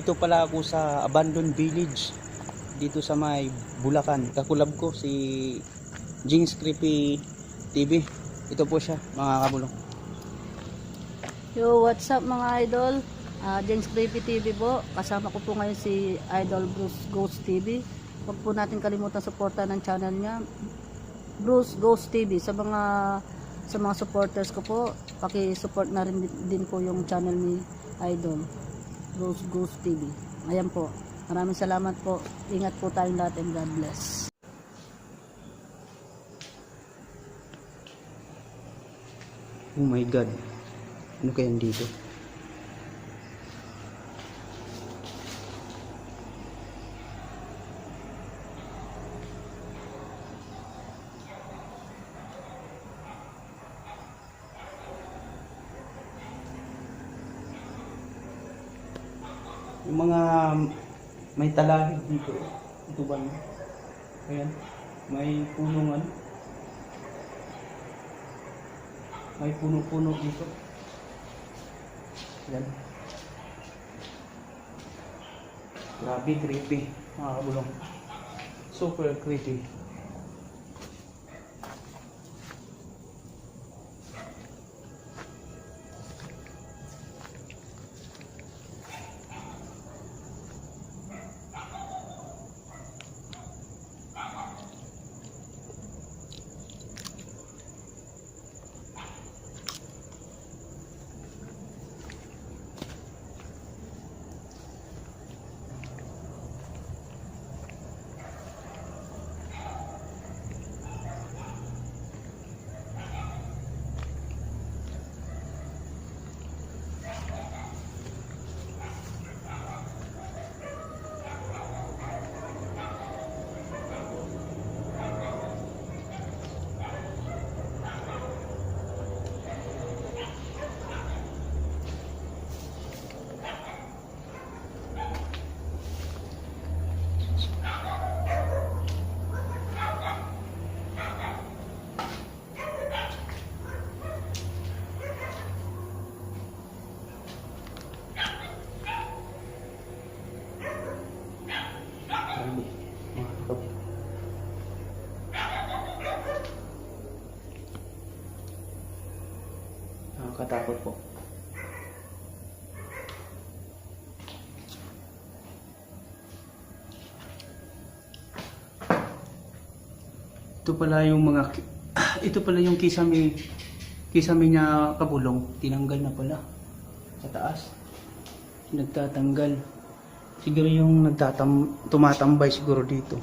Nandito pala ako sa abandoned village dito sa may Bulacan. Kakulab ko si Jings Creepy TV. Ito po siya, mga kabulong. Yo, what's up mga idol? James Creepy TV po. Kasama ko po ngayon si Idol Bruce Ghost TV. Huwag po natin kalimutan suporta ng channel niya, Bruce Ghost TV. Sa mga supporters ko po, paki-support na rin din po yung channel ni Idol Bruce Ghost TV. Ayan po. Maraming salamat po. Ingat po tayong lahat and God bless. Oh my God. Ano kaya dito? Yung mga may talahib dito. Ito ba? Ayan. May punong ano. May puno-puno dito. Yan. Grabe, creepy. Mga kabulong. Super creepy. Nakakatakot po. Ito pala yung mga ito pala yung kisame niya kabulong. Tinanggal na pala sa taas. Nagtatanggal. Siguro yung tumatambay siguro dito.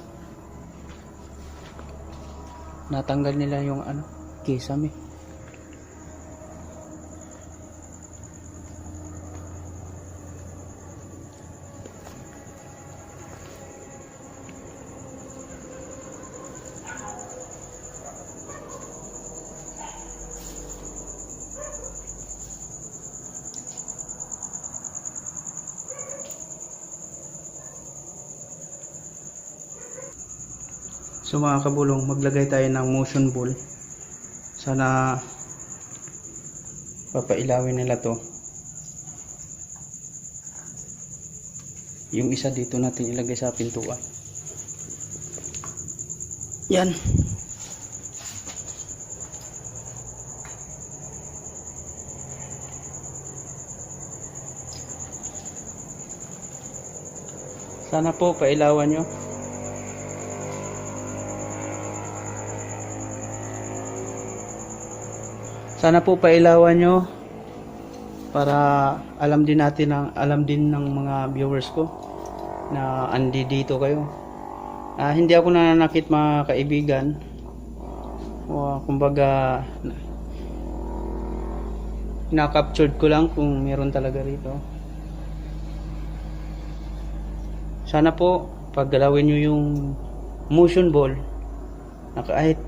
Natanggal nila yung ano, kisame. So mga kabulong, maglagay tayo ng motion ball. Sana papailawin nila to. Yung isa dito natin ilagay sa pintuan. Yan. Sana po pailawan nyo. Sana po pailawan nyo para alam din ng mga viewers ko na andi dito kayo. Hindi ako nananakit mga kaibigan. Kumbaga na-captured ko lang kung meron talaga rito. Sana po paggalawin nyo yung motion ball na kahit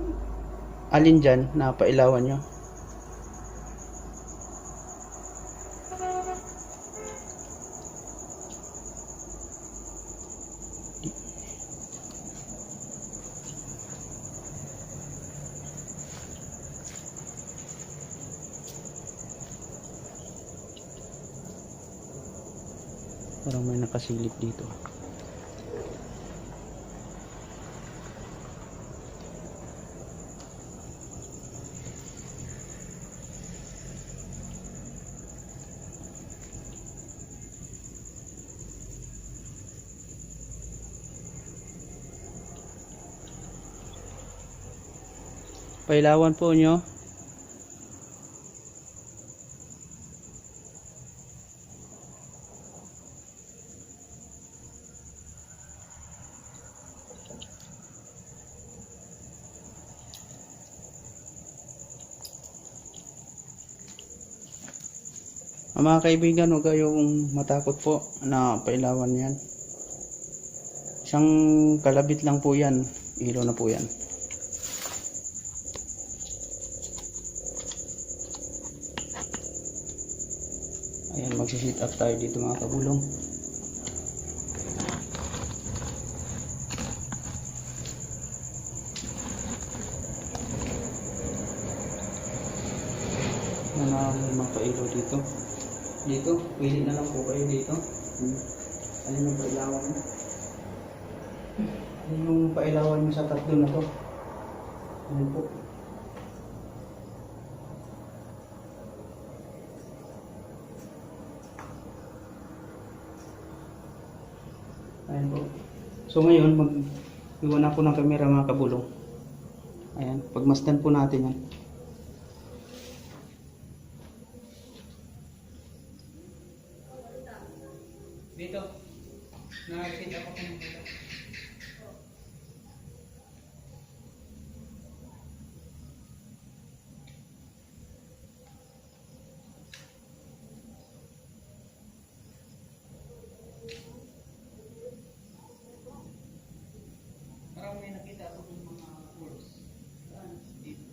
alin dyan na pailawan nyo. Parang may nakasilip dito. Pailawan po nyo. Mga kaibigan, huwag kayong matakot po na pailawan yan. Isang kalabit lang po yan. Ilaw na po yan. Ayan, magsisit up tayo dito mga kabulong. May mga pailaw dito. Dito, pili na lang po kayo dito. Alin yung pailawan mo? Alin yung pailawan mo sa tatlo na to? Alin po? Ayan po. So ngayon, mag-iwan ako ng camera mga kabulong. Ayan, pagmasdan po natin yan. Dito, nakakita ko kung dito. Parang may nakita ako kung mga words. Dito.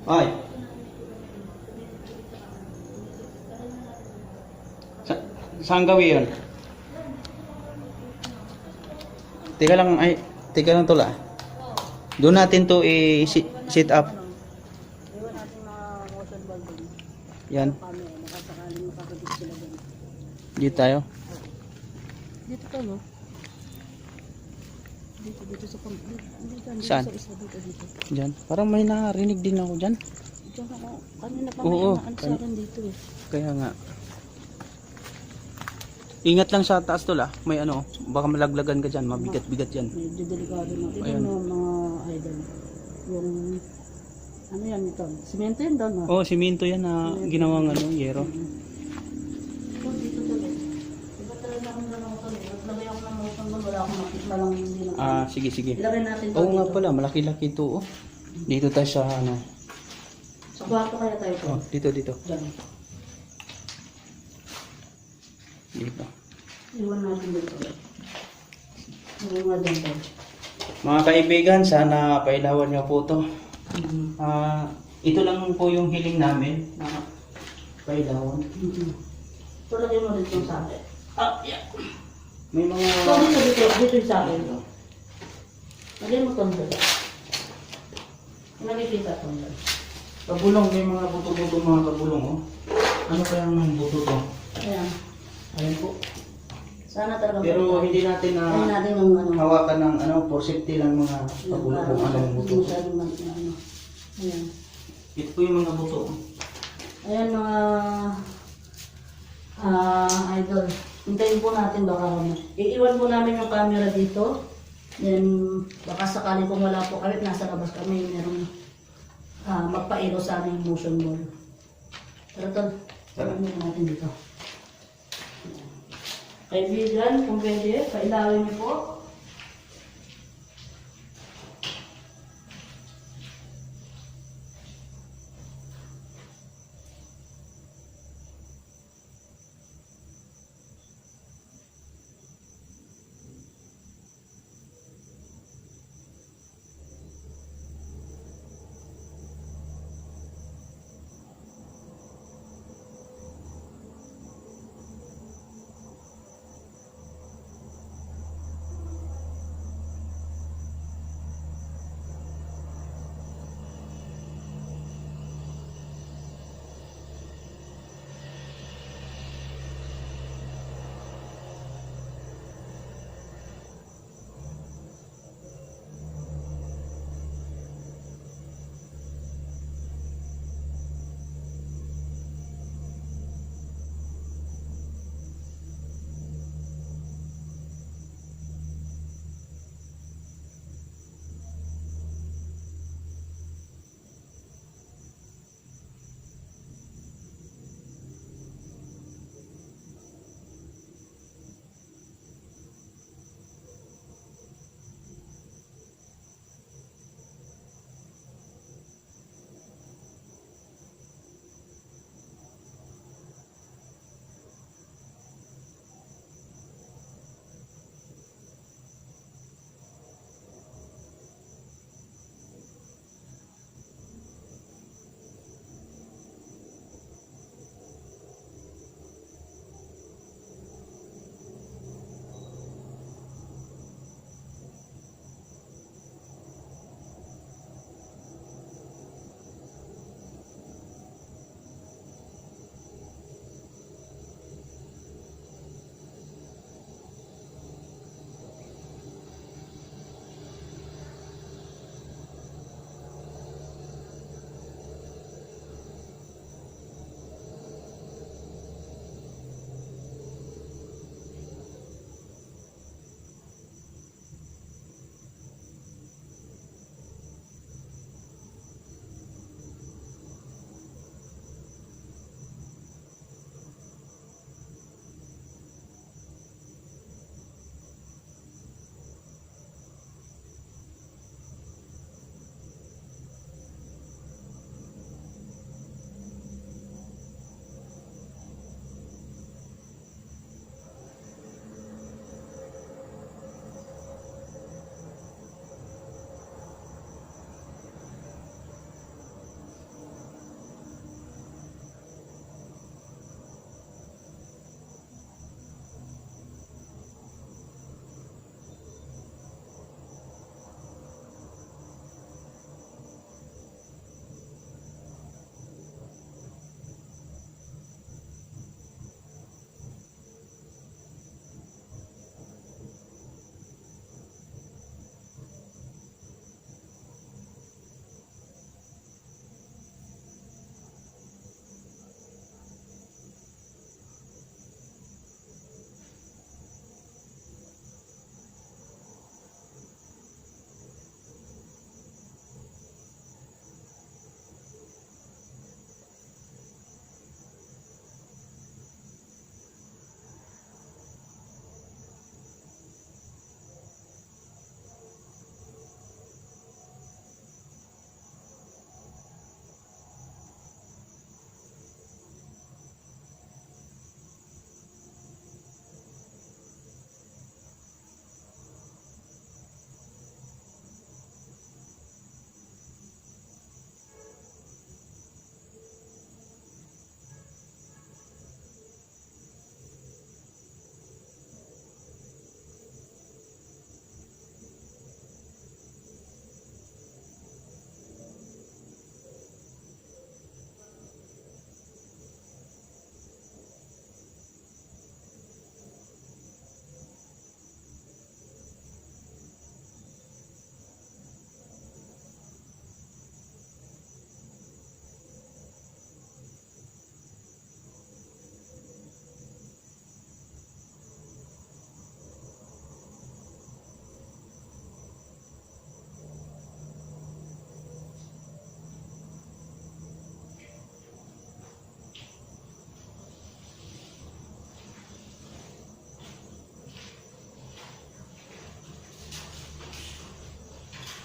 Ay. Saan gawin yun? Teka lang tula. Doon natin to i-sit up. Iwan natin mga motion ball din. Yan. Kami, nakasakaling makakabit sila din. Dito tayo. Dito tayo. Dito sa pang... Saan? Sa isa dito. Diyan. Parang may narinig din ako dyan. Diyan ako. Kanina pa Oo, may ano sa akin dito eh. Kaya nga. Ingat lang sa taas tol ah. May ano, baka malaglagan ka dyan. Mabigat-bigat yan. Medyo delikado na. Ito Ayun. mga idol. Yung... Ano yan ito? Simento yan doon ah. Oh, simento yan na ginawang ano, yero. Ito dito tuloy. Diba talaga akong gano'n ko tuloy. Naglagay ako ng motion ball. Wala akong makita lang hindi na. Ah, sige. Ilagay natin to Oo nga dito. pala, malaki-laki ito oh. Dito tayo sa ano. Sa kwarto kaya tayo to. Oh, dito. Diyan. Dito. Iwan natin dito. Iwan nga dyan tayo. Mga kaibigan, sana pailawan niyo po to. Mhm. Ito lang po yung hiling namin na pailawan. So, lagay mo dito sa akin. Yeah. May mga So, dito yung sa akin. Lagay mo tondo. Nakikita tondo. kabulong, may mga buto-buto mga kabulong oh. Ano kaya ang buto to? Ayan. Ayun po. So, Sana talaga Pero maganda. hindi natin na Ayun natin yung ano. hawakan ng ano, for safety lang mga pagulo kung anong Hindi buto. masyadong ano. Ayan. Ito po yung mga buto. Ayan mga idol. Hintayin po natin baka iiwan po namin yung camera dito. Then baka sakali kung wala po kami, nasa labas kami, merong magpailo sa aming motion ball. Tara tol, tara natin dito. Kaibigan, kung pwede, pailawin niyo po.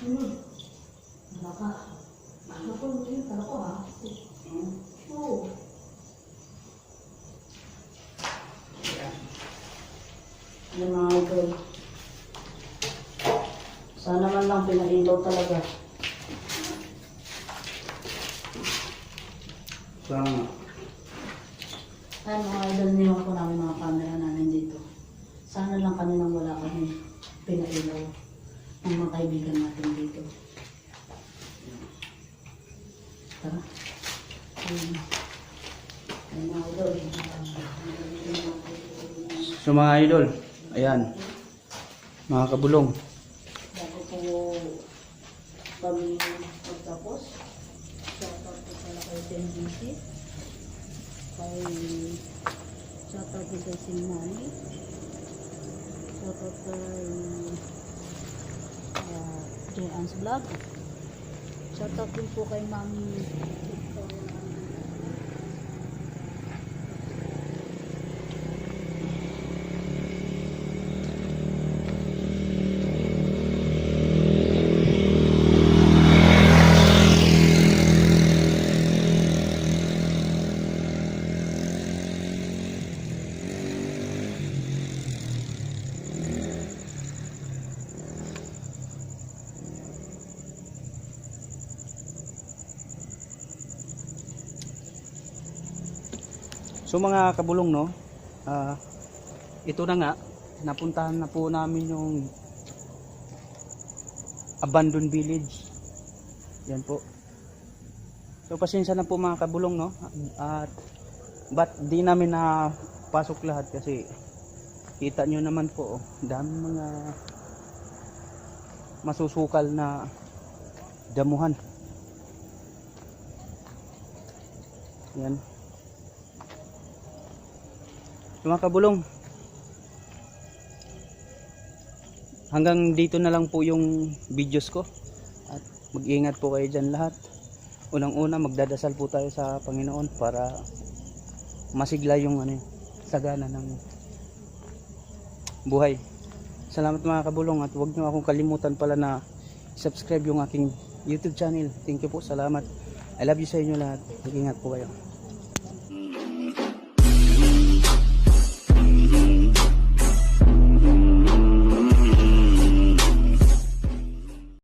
Baka. Ano po yun? Ano ko ha? Oo. Yan mga idol. Sana man lang pinailaw talaga. Sana. Ayan mga idol, nilang ko namin mga camera namin dito. Sana lang kaninang wala kami pinailaw ng mga kaibigan natin dito. Tara. Ayun. Ayun mga idol. So mga idol, ayan. Mga kabulong. Bago po kami magtapos, shoutout po pala kay TNBC, shoutout po kay Sinmani, shoutout kay J-Ans Vlog, shoutout din po kay Mami Victoria. So mga kabulong, no, ito na nga, napuntahan na po namin yung abandoned village. Yan po. So pasensya na po mga kabulong, no, at ba't di namin na pasok lahat kasi kita nyo naman po, dami mga masusukal na damuhan. Yan. Mga kabulong, hanggang dito na lang po yung videos ko at mag-ingat po kayo dyan lahat. Unang-una, magdadasal po tayo sa Panginoon para masigla yung sagana ng buhay. Salamat mga kabulong, at huwag nyo akong kalimutan pala na subscribe yung aking YouTube channel. Thank you po, salamat. I love you sa inyo lahat. Mag-ingat po kayo.